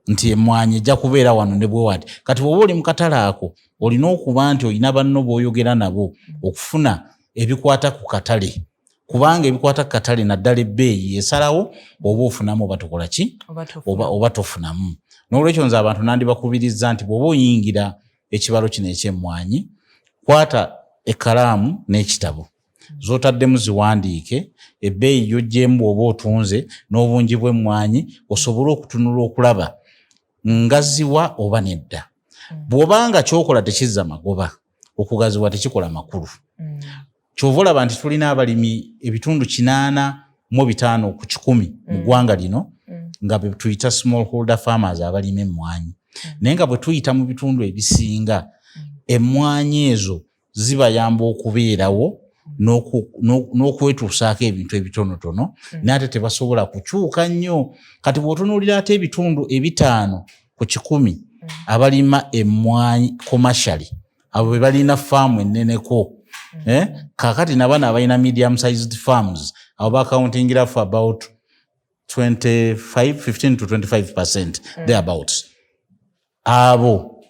nti emmwanyi ejja kubeera wano ne bwe wati. Kati bw'oba oli mu katale ako olina okuba nti olina banno b'oyogera nabo okufuna ebikwata ku katale, kubanga ebikwata ku katale naddala ebbeeyi esalawo oba ofunamu oba tokola ki? Oba tofunamu. N'olwekyo nze abantu nandibakubiriza nti bw'oba oyingira ekibalo kino eky'emmwanyi, kwata ekkalaamu n'ekitabo z'otaddemu ziwandiike, ebbeeyi y'oggyemu bw'oba otunze n'obungi bw'emmwanyi, osobole okutunula okulaba ngaziwa oba nedda. Bw'obanga kyokola tekizza magoba, okugaziwa tekikola makulu. Kyova olaba nti tulina abalimi ebitundu 85 ku 100 mu ggwanga lino nga bwe tuyita small holder farmers abalima emmwanyi. Naye nga bwe tuyita mu bitundu ebisinga, emmwanyi ezo zibayamba okubeerawo n'okwetuusaako ebintu ebitonotono, naye ate tebasobola kukyuka nnyo. Kati bw'otunuulira ate ebitundu 5 ku 100 abalima emmwanyi commercially, abo be balina faamu enneneko. Kaakati nabana abalina medium sized farms, abo bakauntingira for about 15 to 25% thereabouts. Abo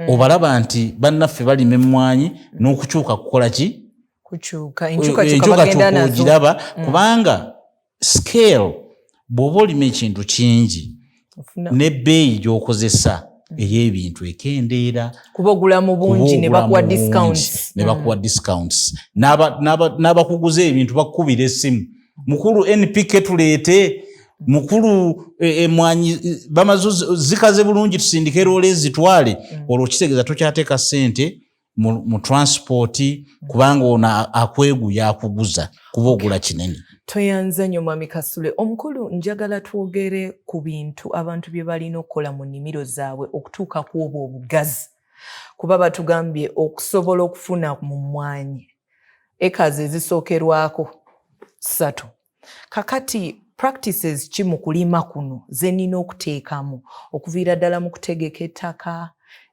obalaba nti bannaffe balima emmwanyi n'okukyuka kukola ki? Enkyukakyuka ogiraba, kubanga scale bw'oba olima ekintu kingi n'ebbeeyi gy'okozesa ey'ebintu ekendeera. Kuba ogula mu bungi ne bakuwa discounts. N'abakuguza ebintu bakubira essimu, mukulu NPK tuleete, mukulu emmwanyi bamaze zikaze bulungi tusindike roole zitwale. Olwo kitegeeza tokyateeka ssente mu transport, kubanga ono akweguya akuguza kuba ogula kinene. Toyanza nnyo Mwami Kasule. Omukulu, njagala twogere ku bintu abantu bye balina okukola mu nnimiro zaabwe okutuuka ku obwo obugazi, kuba batugambye okusobola okufuna mu mmwanyi acres ezisookerwako 3. Kakati practices ki mu kulima kuno ze nnina okuteekamu okuviira ddala mu kutegeka ettaka,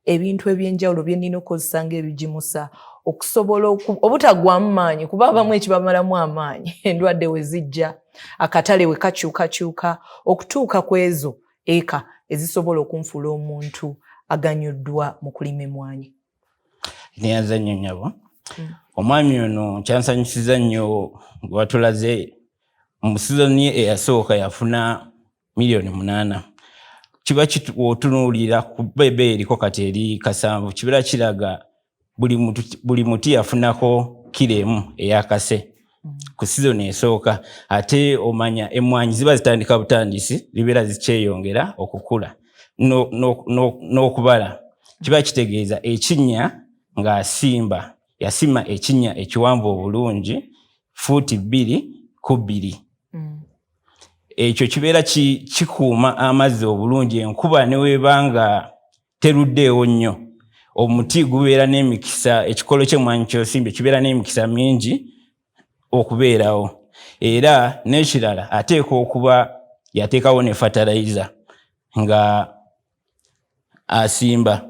ebintu eby'enjawulo bye nnina okukozesa ng'ebigimusa okusobola obutaggwamu maanyi, kuba abamu ekibamalamu amaanyi endwadde we zijja, akatale we kakyukakyuka, okutuuka ku ezo eka ezisobola okunfuula omuntu aganyuddwa mu kulima emmwanyi. Neyanza nnyo nnyabo. Omwami ono kyansanyusiza nnyo watulaze mu sizoni eyasooka yafuna $8,000,000. Kiba otunuulira ku bebe eriko kati eri 7 kibeera kiraga buli muti yafunako kiremu eyakase ku sizoni esooka. Ate omanya emmwanyi ziba zitandika butandisi, libeera zikyeyongera okukula n'okubala. Kiba kitegeeza ekinnya ng'asimba, yasima ekinnya ekiwanvu obulungi fuuti 2 ku 2. Ekyo kibeera kikuuma amazzi obulungi enkuba ne webanga teruddeewo nnyo. Omuti gubeera n'emikisa, ekikolo ky'emmwanyi ky'osimbye kibeera n'emikisa mingi okubeerawo. Era n'ekirala ateeka okuba yateekawo ne fertilizer nga asimba.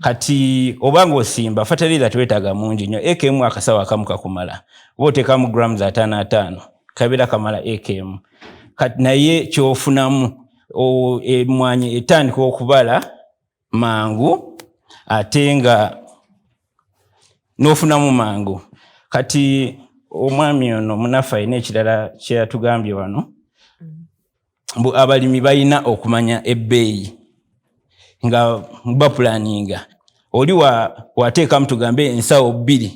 Kati obanga osimba fertilizer teweetaaga mungi nnyo, ekm akasawo akamu kakumala. Oba oteekamu grams 5 kabeera kamala ekm. Kati naye kyofunamu emmwanyi etandika okubala mangu ate nga n'ofunamu mangu. Kati omwami ono munafu alina ekirala kye yatugambye wano, abalimi balina okumanya ebbeeyi nga bapulaninga. Oli wateekamu tugambe ensawo 2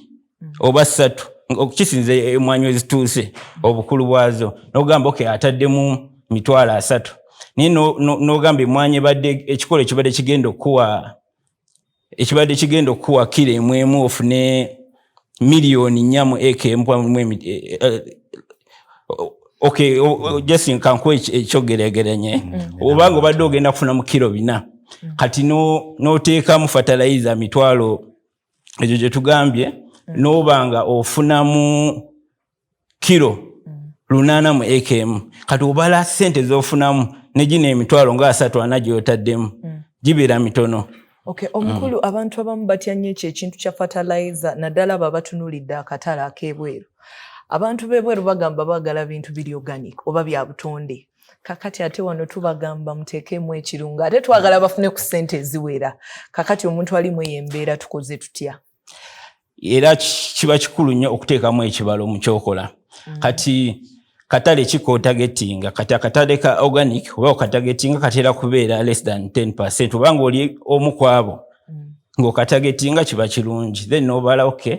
oba 3 kisinze emmwanyi ezituuse obukulu bwazo, n'ogamba ataddemu 3,000 naye n'ogamba emmwanyi ebadde ekikolo ekibadde kigenda okuwa kilo emu ofune miliyoni 4 mu ekm. Okay, just kankuwa ekyogeregeranye. Obanga obadde ogenda kufuna mu kilo 4, kati n'oteekamu fertilizer mitwalo egyo gye tugambye, n'obanga ofunamu kilo 8 mu ekm. Kati obala ssente z'ofunamu ne gino emitwalo nga 3 gy'otaddemu gibeera mitono. Okay, omukulu abantu abamu batya nnyo ekintu kya fertilizer naddala abo abatunuulidde akatale ak'ebweru. Abantu b'ebweru bagamba baagala bintu biri organic oba bya butonde. Kakati ate wano tubagamba muteekemu ekirungo ate twagala bafune ku ssente eziwera. Kakati omuntu ali mu embeera tukoze tutya? Era kiba kikulu nnyo okuteekamu ekibalo mu kyokola. Kati katale kikootagetinga, kati akatale ka organic oba okatagetinga kateera kubeera less than 10%. Obanga oli omu ku abo ng'okatagetinga kiba kirungi. Then n'obala okay,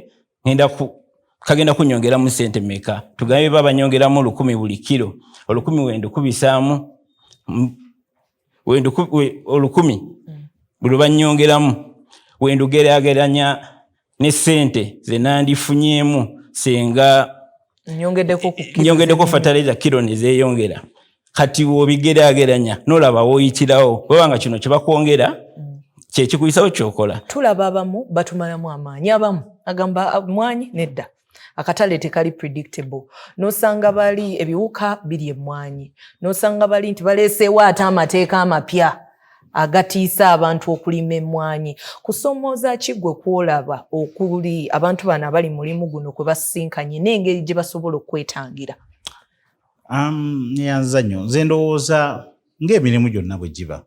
kagenda kunyongera mu ssente meka. Tugambe baba nyongeramu 1,000 buli kilo. 1,000 wendukubisaamu 1,000 buli banyongeramu wendugeraageranya ne ssente ze nandifunyemu senga nyongeddeko fertilizer kilo ne zeeyongera. Kati wobigeraageranya n'olaba w'oyitirawo obanga kino kye bakwongera kye kikuyisawo ky'okola. Tulaba abamu batumalamu amaanyi, abamu agamba mmwanyi nedda. Akatale tekali predictable. Nosanga bali ebiwuka biri emmwanyi. Nosanga bali nti baleeseewo ate amateeka amapya agatiisa abantu okulima emmwanyi. Kusomooza ki gwe kwolaba okuli abantu bano abali mulimu guno kwe basisinkanye n'engeri gye basobola okwetangira? Nyanza nnyo. Nze ndowooza ng'emirimu gyonna bwe giba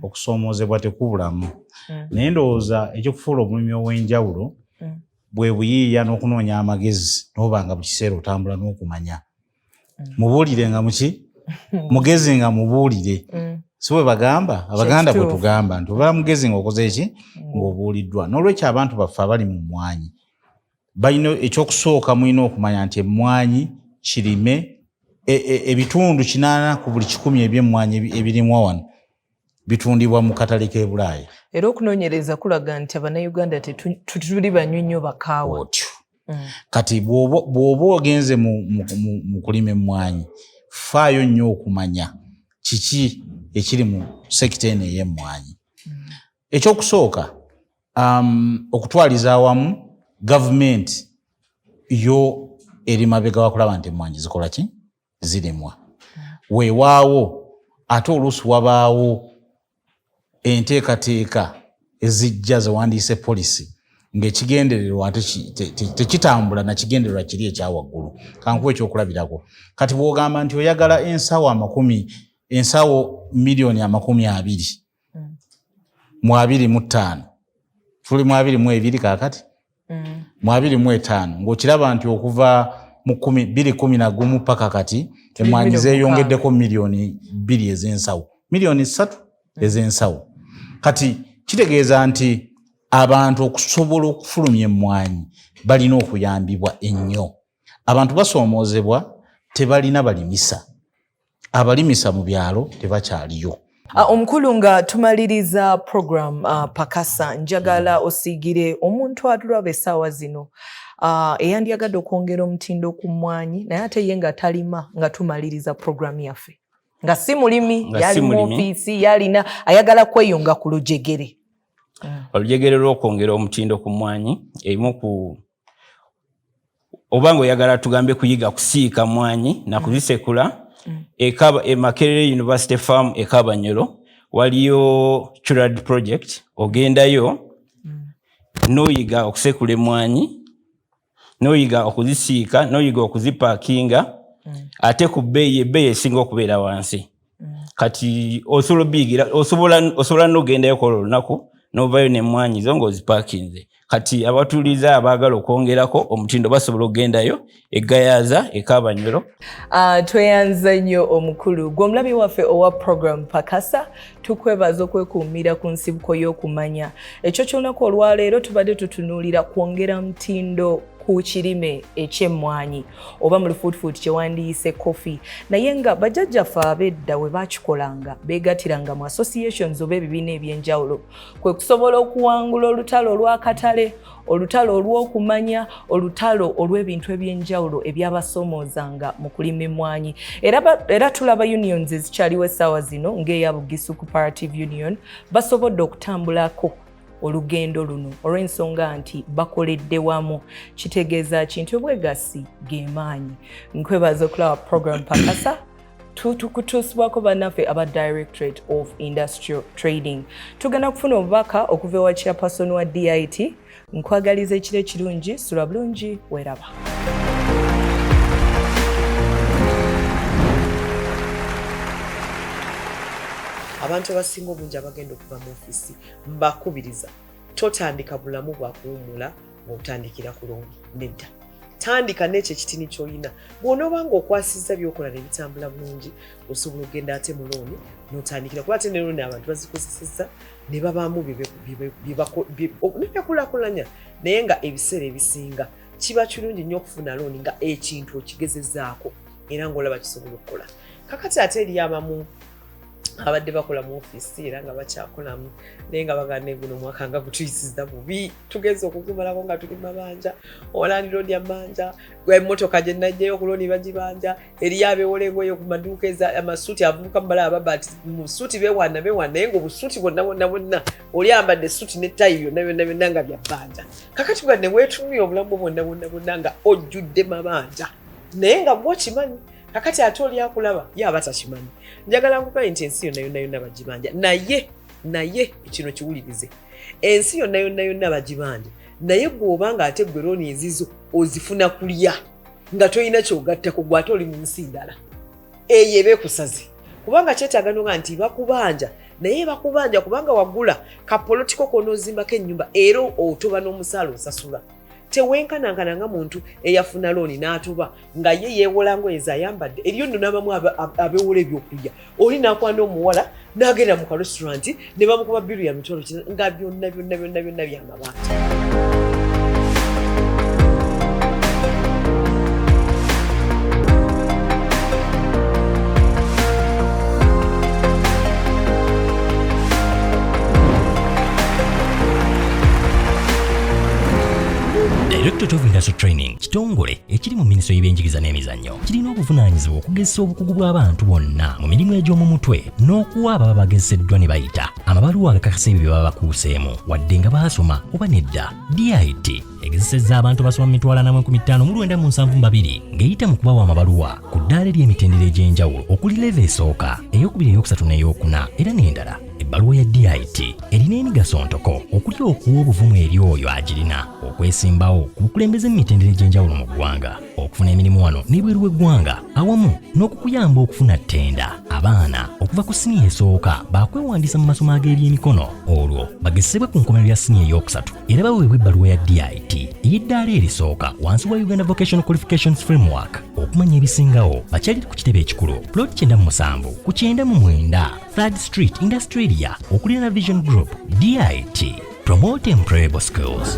okusoomoozebwa tekubulamu. Naye ndowooza ekyokufuula omulimi ow'enjawulo bwe buyiiya n'okunoonya amagezi n'obanga buli kiseera otambula n'okumanya. Mubuulire nga muki? Mugezi nga mubuulire. Si bwe bagamba? Abaganda bwe tugamba nti oba mugezi ng'okoze eki? Ng'obuuliddwa. N'olwekyo abantu baffe abali mu mmwanyi balina ekyokusooka mulina okumanya nti emmwanyi kirime ebitundu 80 ku buli 100 eby'emmwanyi ebirimwa wano bitundibwa mu katale k'e Bulaaya. Era okunoonyereza kulaga nti Abannayuganda tetuli banywi bakaawa. Otyo. Kati bw'oba ogenze mu kulima emmwanyi, faayo nnyo okumanya kiki ekiri mu sekita eno ey'emmwanyi. Ekyokusooka okutwaliza awamu gavumenti yo eri mabega wakulaba nti emmwanyi zikola ki? Zirimwa. Weewaawo ate oluusi wabaawo enteekateeka ezijja zewandiise policy ng'ekigendererwa tekitambula na kigendererwa kiri ekyawaggulu. Kankuwa ekyokulabirako. Kati bw'ogamba nti oyagala ensawo miliyoni 20 mu 25 tuli mu 22 kaakati mu 25 ng'okiraba nti okuva mu 2011 paka kati emmwanyi zeeyongeddeko miliyoni 2 ez'ensawo, miliyoni 3 ez'ensawo. Kati kitegeeza nti abantu okusobola okufulumya emmwanyi balina okuyambibwa ennyo. Abantu basoomoozebwa tebalina balimisa. Abalimisa mu byalo tebakyaliyo. Omukulu nga tumaliriza program Pakasa, njagala osiigire omuntu atulaba essaawa zino eyandyagadde okwongera omutindo ku mmwanyi naye ate ye nga talima nga tumaliriza programu yaffe nga si mulimi yali mu ofiisi yalina ayagala kweyunga ku lujegere. Olujegere lw'okwongera omutindo ku mmwanyi erimu ku obanga oyagala tugambe kuyiga kusiika mmwanyi na kuzisekula Makerere University Farm Ekabanyolo waliyo Churad project ogendayo noyiga okusekula emmwanyi noyiga okuzisiika noyiga okuzipakinga ate ku bbeeyi esinga okubeera wansi kati osobola nogendayo kola olunaku novayo n'emmwanyi zo ng'ozipakinze kati abatuuliza abaagala okwongerako omutindo basobola okugendayo egayaza Ekabanyolo. Tweyanza nnyo omukulu gwe omulabi waffe owa program Pakasa tukwebaza okwekuumira ku nsibuko y'okumanya ekyo ky'olunaku olwaleero tubadde tutunuulira kwongera mutindo ku kirime eky'emmwanyi oba mu lufuutifuuti kye wandiyise kofi naye nga bajjajjaffe ab'edda we baakikolanga beegattiranga mu associations oba ebibiina eby'enjawulo kwe kusobola okuwangula olutalo olw'akatale olutalo olw'okumanya olutalo olw'ebintu eby'enjawulo ebyabasomoozanga mu kulima emmwanyi era tulaba unions ezikyaliwo essaawa zino ng'eya Bugisu Cooperative Union basobodde okutambulako olugendo luno olw'ensonga nti bakoledde wamu kitegeeza kintu obwegassi g'emaanyi. Nkwebaza okulaba program Pakasa tukutuusibwako bannaffe aba Directorate of Industrial Trading. Tugenda kufuna obubaka okuva ewa chairperson wa DIT. Nkwagaliza ekiro ekirungi sula bulungi weeraba. Abantu abasinga obungi abagenda okuva mu ofiisi mbakubiriza totandika bulamu bwa kuwummula ng'otandikira ku looni nedda. Tandika n'ekyo ekitini ky'olina bw'onoobanga okwasizza byokola ne bitambula bulungi osobola okugenda ate mu looni n'otandikira kuba ate ne looni abantu bazikozesezza ne babaamu byekulaakulanya naye nga ebiseera ebisinga kiba kirungi nnyo okufuna looni nga ekintu okigezezzaako era ng'olaba kisobola okukola. Kakati ate eri abamu abadde bakola mu ofiisi era nga bakyakolamu naye nga bagana guno mwaka nga gutuyisizza bubi tugeze okugumalako nga tuli mabanja olandi looni ya manja emmotoka gye najjayo ku looni bagibanja eriyo abeewola engoye ku maduuka amasuuti avubuka mubala ababa ati mu suuti beewana naye ng'obusuuti bonna oli ayambadde suuti ne tayi byonna nga bya bbanja. Kakati bwa ne weetumye obulamu bwonna nga ojjudde mabanja naye nga bwokimanyi kakati ate oli akulaba ye aba takimanyi. Njagala nkugaye nti ensi yonna bagibanja naye kino kiwulirize ensi yonna bagibanja naye bw'obanga ate gwe looni ezizo ozifuna kulya nga tolina kyogattako gwe ate oli mu nsi ndala eyo ebeekusaze kubanga kyetaaganoga nti bakubanja naye bakubanja kubanga wagula kapolotiko konoozimbako ennyumba era otoba n'omusaala osasula. Tewenkanankana nga muntu eyafuna looni n'atoba nga ye yeewola ngoye zayambadde eriyo nno n'abamu abeewola ebyokulya oli n'akwana omuwala n'agenda mu karestaurant ne bamukuba biru ya mitwalo nga byonna byamabanja. Directorate of Industrial Training kitongole ekiri mu minisitule y'ebyenjigiriza n'emizannyo kirina obuvunaanyizibwa okugezesa obukugu bw'abantu bonna mu mirimu egy'omu mutwe n'okuwa ababa bagezeseddwa ne bayita amabaluwa agakakasa ebyo bye baba bakuuseemu wadde nga baasoma oba nedda. DIT egezesezza abantu basoma mu 259,972 ng'eyita mu kubawa amabaluwa ku ddaala ery'emitendera egy'enjawulo okuli level esooka ey'okubiri ey'okusatu n'ey'okuna era n'endala. Ebbaluwa ya DIT erina emigaso ntoko okuli okuwa obuvumu eri oyo agirina okwesimbawo ku bukulembeze mu mitendera egy'enjawulo mu ggwanga okufuna emirimu wano n'ebweru w'eggwanga awamu n'okukuyamba okufuna ttenda. Abaana okuva ku siniya esooka baakwewandiisa mu masomo ag'ebyemikono olwo bagezesebwe ku nkomerero ya siniya ey'okusatu era baweebwa ebbaluwa ya DIT ey'eddaala erisooka wansi wa Uganda Vocational Qualifications Framework. Okumanya ebisingawo bakyaliri ku kitebe ekikulu plot 97 ku 99 3rd Street Industrial okulira Vision Group. DIT, promote employable skills.